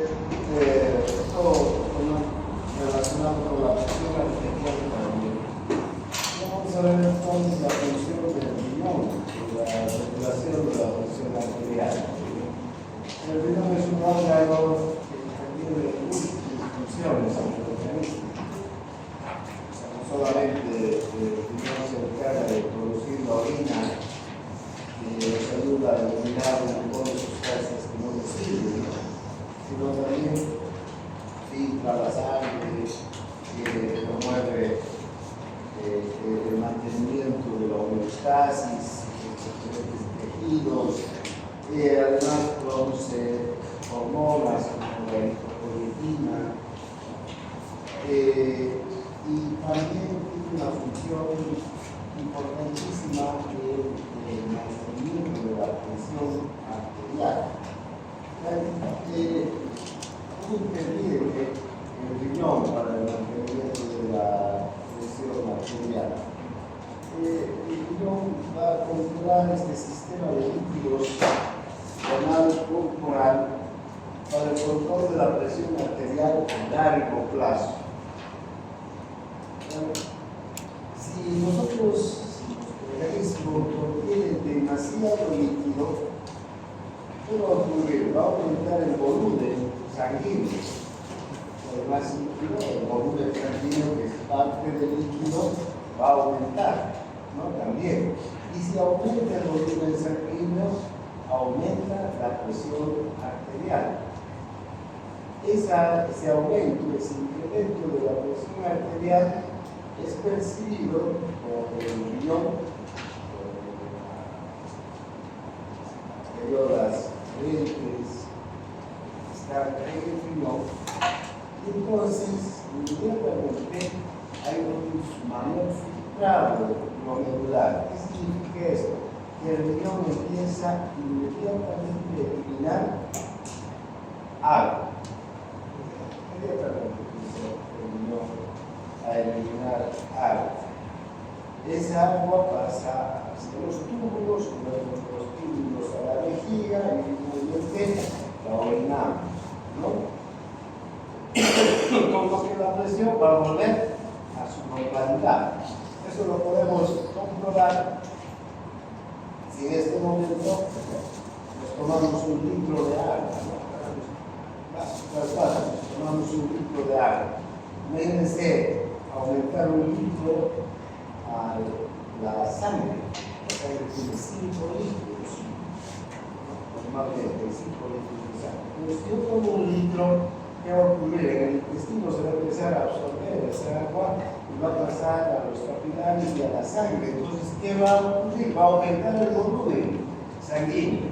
Esto relacionado con la presión arterial también. Vamos a ver entonces la función del riñón, la regulación de la presión arterial. El riñón es un órgano que tiene múltiples funciones en el organismo. O sea, no solamente el riñón se encarga de producir la orina que nos ayuda a eliminar un montón de sustancias que no nos sirven, sino también filtra la sangre, que promueve el mantenimiento de la homeostasis de diferentes tejidos, y además produce hormonas como la eritropoyetina, y también tiene una función importantísima el mantenimiento de la presión arterial. Interviene el riñón para el mantenimiento de la presión arterial. El riñón va a controlar este sistema de líquidos renal corporal para el control de la presión arterial a largo plazo. Si nosotros, el organismo contiene demasiado líquido, ¿qué va a ocurrir? Va a aumentar el volumen sanguíneo. Además, el volumen sanguíneo, que es parte del líquido, va a aumentar, ¿no? También. Y si aumenta el volumen sanguíneo, aumenta la presión arterial. Ese aumento, ese incremento de la presión arterial es percibido por el riñón, por las lentes, está en el riñón, y entonces inmediatamente hay un mayor filtrado glomerular. ¿Qué significa esto? Que el riñón empieza inmediatamente a eliminar agua. Inmediatamente empieza el riñón a eliminar agua. Esa agua pasa hacia los túbulos, luego los túbulos a la vejiga y finalmente la orinamos, ¿no? Con lo que la presión va a volver a su normalidad. Eso lo podemos comprobar si en este momento nos tomamos un litro de agua, tomamos un litro de agua. Imagínense aumentar un litro a la sangre tiene 5 litros, normalmente 5 litros de sangre. Entonces, si yo tomo un litro, ¿qué va a ocurrir? En el intestino se va a empezar a absorber esa agua y va a pasar a los capilares y a la sangre. Entonces, ¿qué va a ocurrir? Va a aumentar el volumen sanguíneo.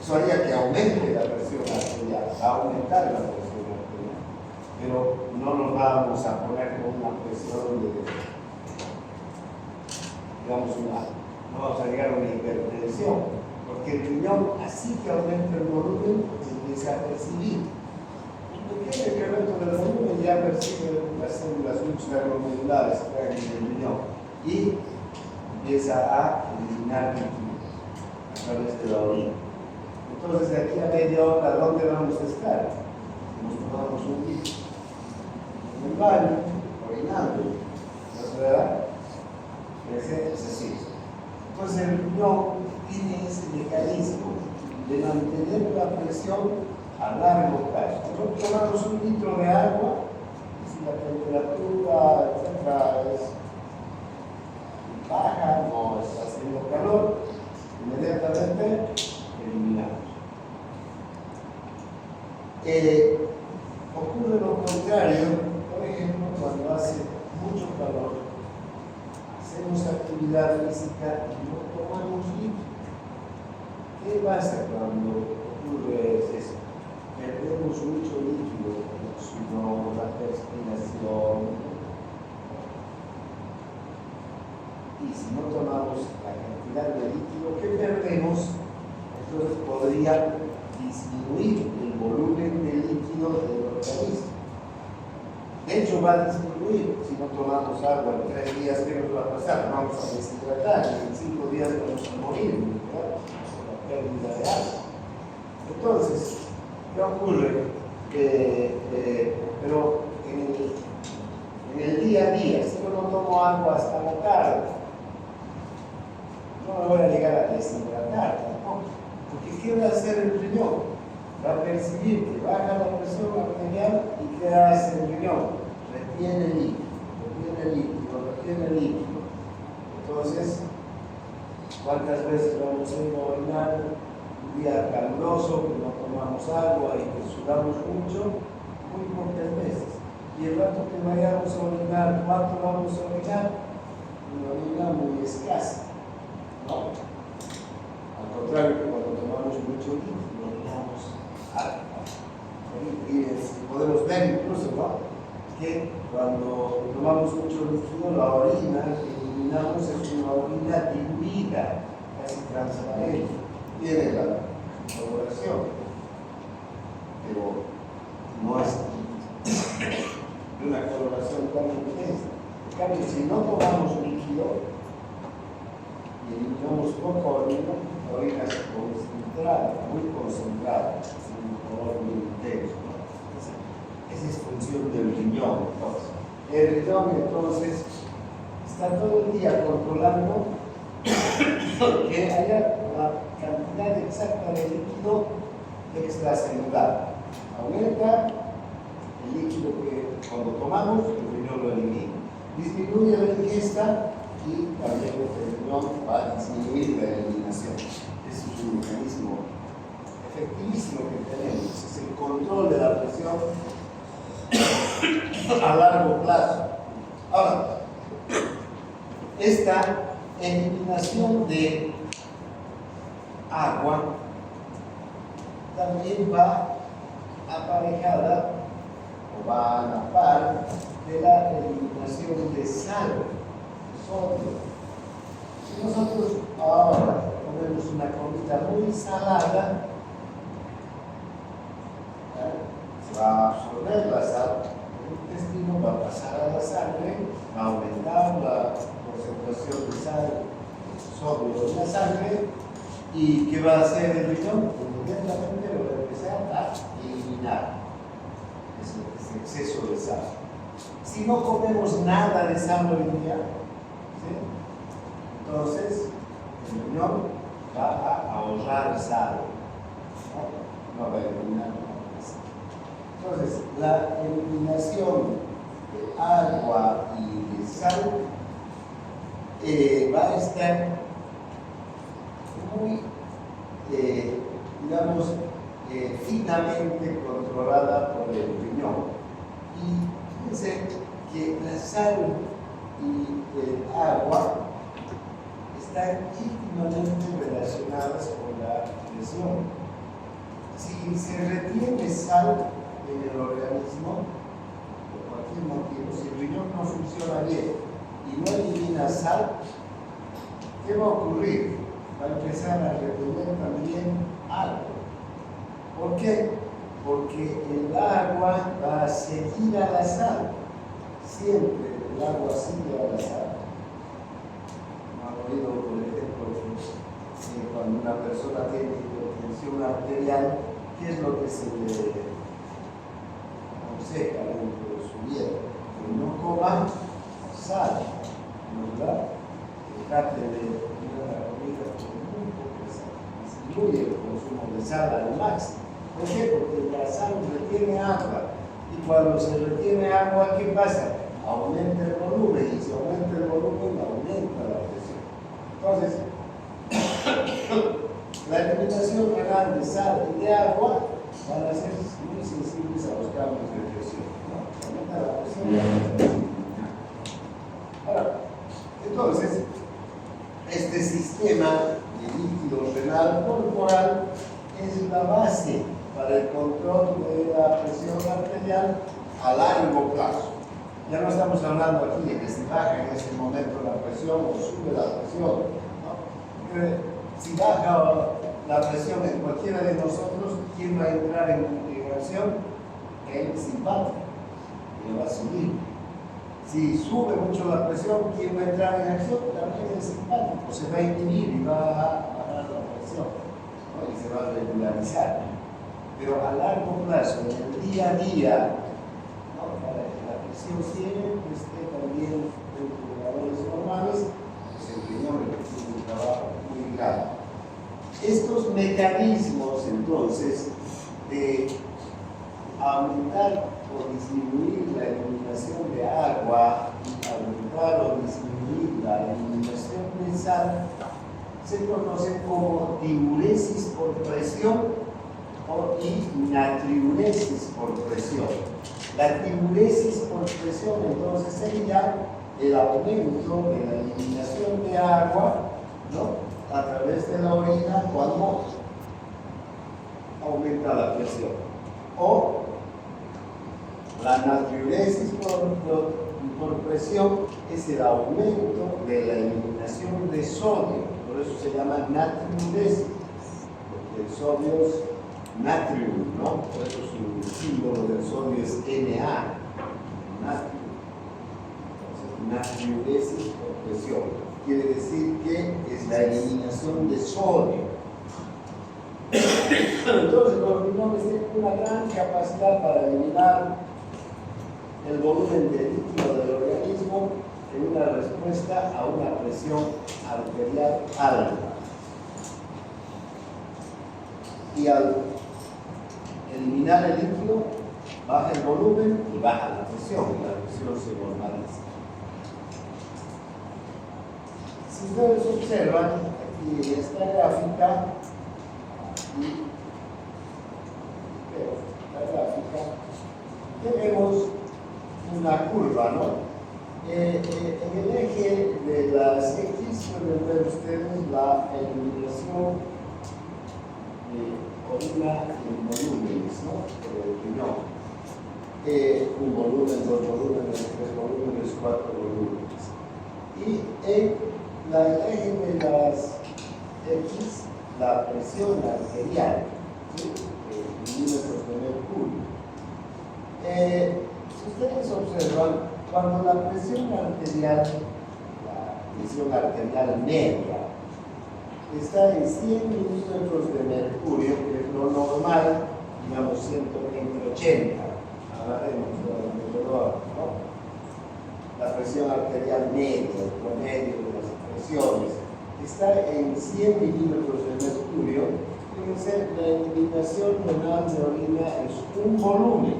Eso haría que aumente la presión arterial, va a aumentar la presión arterial. Pero no nos vamos a poner con una presión de, digamos, no vamos a llegar a una hipertensión, porque el riñón, así que aumenta el volumen, empieza a percibir un pequeño incremento del volumen, ya percibe las células glomerulares que hay en el riñón y empieza a eliminar líquido a través de la orina. Entonces, de aquí a media hora, ¿dónde vamos a estar? Nos tomamos un litro en el baño, orinando, ¿no es verdad? Ese es así. Entonces, el riñón tiene ese mecanismo de mantener la presión a largo plazo. Nosotros tomamos un litro de agua, y si la temperatura, etcétera, es baja, no está haciendo calor, inmediatamente eliminamos. Ocurre lo contrario, por ejemplo, cuando hace mucho calor, hacemos actividad física y no tomamos líquido. ¿Qué pasa cuando ocurre eso? Perdemos mucho líquido, el sudor, la perspiración. Y si no tomamos la cantidad de líquido que perdemos, entonces podría disminuir el volumen de líquido del organismo. De hecho, va a disminuir si no tomamos agua en 3 días. ¿Qué nos va a pasar? Vamos a deshidratar y en 5 días vamos a morir, ¿verdad? Por la pérdida de agua. Entonces, ¿qué ¿qué ocurre? Pero en el día a día, si yo no tomo agua hasta la tarde, no me voy a llegar a deshidratar tampoco. Porque ¿qué va a hacer el riñón? Va a percibir que baja la presión arterial y ¿qué hace el riñón? Retiene líquido. Entonces, ¿cuántas veces vamos a ir a orinar? Un día caluroso, que no tomamos agua y que sudamos mucho, muy pocas veces. Y el rato que vayamos a orinar, ¿cuánto vamos a orinar? Una orina muy escasa, ¿no? Al contrario que cuando tomamos mucho líquido, orinamos agua. Y podemos ver incluso, ¿no?, que cuando tomamos mucho líquido, la orina que eliminamos es una orina diluida, casi transparente. Tiene la coloración, pero no es de una coloración tan intensa. En cambio, si no tomamos líquido y eliminamos poca orina, la orina es concentrada, muy concentrada, es un color muy intenso, ¿no? Esa es función del riñón. Entonces, el riñón entonces está todo el día controlando que haya la cantidad exacta de líquido extracelular. Aumenta el líquido que cuando tomamos, el riñón lo elimina. Disminuye la ingesta y también el riñón va a disminuir la eliminación. Ese es un mecanismo efectivísimo que tenemos. Es el control de la presión a largo plazo. Ahora, esta eliminación de agua también va aparejada o va a la par de la eliminación de sal, de sodio. Si nosotros ahora comemos una comida muy salada, se va a absorber la sal, el intestino va a pasar a la sangre, va a aumentar la concentración de sal, sodio en la sangre, y ¿qué va a hacer el riñón? Inmediatamente lo va a empezar a eliminar ese exceso de sal. Si no comemos nada de sal hoy día, ¿sí?, entonces el riñón va a ahorrar sal, no va a eliminar nada. Entonces, la eliminación de agua y de sal va a estar muy, digamos, finamente controlada por el riñón. Y fíjense que la sal y el agua están íntimamente relacionadas con la presión. Si se retiene sal en el organismo, por cualquier motivo, si el riñón no funciona bien y no elimina sal, ¿qué va a ocurrir? Va a empezar a retener también agua. ¿Por qué? Porque el agua va a seguir a la sal. Siempre el agua sigue a la sal. ¿No han oído, por ejemplo, que cuando una persona tiene hipertensión arterial, ¿qué es lo que se le aconseja dentro de su dieta? Que no coma sal, ¿verdad? Que trate de comer la comida con muy poca sal. Disminuye el consumo de sal al máximo. ¿Por qué? Porque la sal retiene agua. Y cuando se retiene agua, ¿qué pasa? Aumenta el volumen. Y si aumenta el volumen, aumenta la presión. Entonces, la eliminación renal de sal y de agua van a ser muy sensibles a los cambios de presión, ¿no? Aumenta la presión. Ahora, entonces, este sistema de líquido renal corporal es la base para el control de la presión arterial a largo plazo. Ya no estamos hablando aquí de que se baja en ese momento la presión o sube la presión, ¿no? Porque si baja la presión en cualquiera de nosotros, ¿quién va a entrar en acción? El simpático, que va a subir. Si sube mucho la presión, ¿quién va a entrar en acción? También el simpático, se va a inhibir y va a bajar la presión, ¿no? Y se va a regularizar. pero a largo plazo, en el día a día, ¿no? Para que la presión siempre esté también dentro de valores normales, pues el riñón tiene un trabajo muy grande. Estos mecanismos, entonces, de aumentar o disminuir la eliminación de agua, aumentar o disminuir la eliminación de sal, se conocen como diuresis por presión y natriuresis por presión. La diuresis por presión entonces sería el aumento de la eliminación de agua, ¿no?, a través de la orina cuando aumenta la presión. O la natriuresis por presión es el aumento de la eliminación de sodio, por eso se llama natriuresis, porque el sodio es natrium, ¿no? Por eso su símbolo del sodio es Na, natrium. Entonces, natriuresis por presión quiere decir que es la eliminación de sodio. Entonces, los riñones tienen una gran capacidad para eliminar el volumen de líquido del organismo en una respuesta a una presión arterial alta. Y al eliminar el líquido, baja el volumen y baja la presión se normaliza. Si ustedes observan aquí en esta gráfica, tenemos una curva, ¿no? En el eje de las X pueden ver ustedes la eliminación de orina en volúmenes, ¿no? Por el riñón. Un volumen, dos volúmenes, tres volúmenes, cuatro volúmenes. Y en el eje de las X, la presión arterial, ¿sí?, milímetros de mercurio. Si ustedes observan, cuando la presión arterial media, está en 100 milímetros de mercurio, que es lo normal, digamos 120/80, hablaremos de dolor, ¿no? La presión arterial media, el promedio de las presiones, está en 100 milímetros de mercurio. Fíjense, la eliminación renal de orina es un volumen.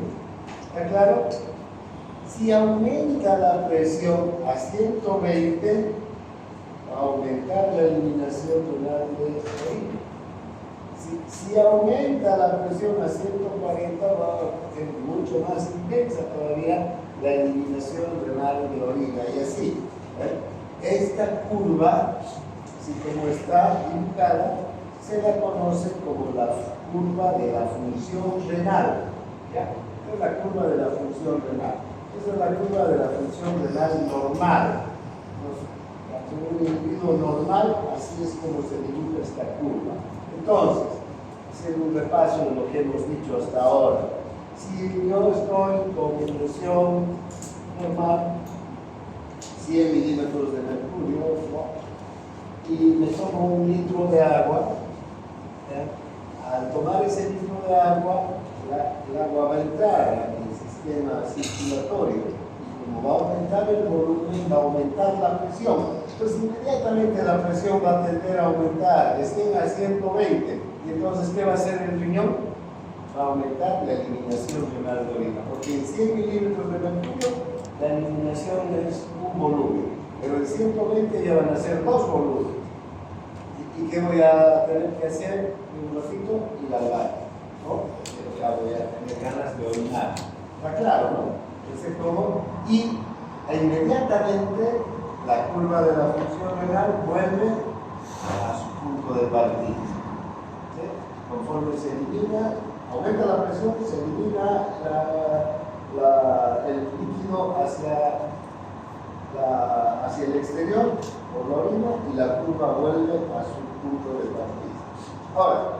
¿Está claro? Si aumenta la presión a 120, va a aumentar la eliminación renal de orina. Si aumenta la presión a 140, va a ser mucho más intensa todavía la eliminación renal de orina. Y así, esta curva, así como está dibujada, se la conoce como la curva de la función renal. ¿Ya? Esta es la curva de la función renal. Esa es la curva de la función renal normal. En un individuo normal, así es como se dibuja esta curva. Entonces, haciendo un repaso de lo que hemos dicho hasta ahora, si yo estoy con presión normal, 100 milímetros de mercurio, ¿no?, y me tomo un litro de agua, al tomar ese litro de agua, el agua va a entrar en el sistema circulatorio, y como va a aumentar el volumen, va a aumentar la presión. Entonces inmediatamente la presión va a tender a aumentar de 100 a 120. Y entonces, ¿qué va a hacer el riñón? Va a aumentar la eliminación renal de orina, porque en 100 milímetros de mercurio la eliminación es un volumen, pero en 120 ya van a ser dos volúmenes. ¿Y qué voy a tener que hacer? Un ratito y la baño, ¿no? Pero ya voy a tener ganas de orinar. Está claro, ¿no? Ese cómo. Y inmediatamente la curva de la función renal vuelve a su punto de partida. ¿Sí? Conforme se elimina, aumenta la presión, se elimina el líquido hacia el exterior por la orina y la curva vuelve a su punto de partida. Ahora,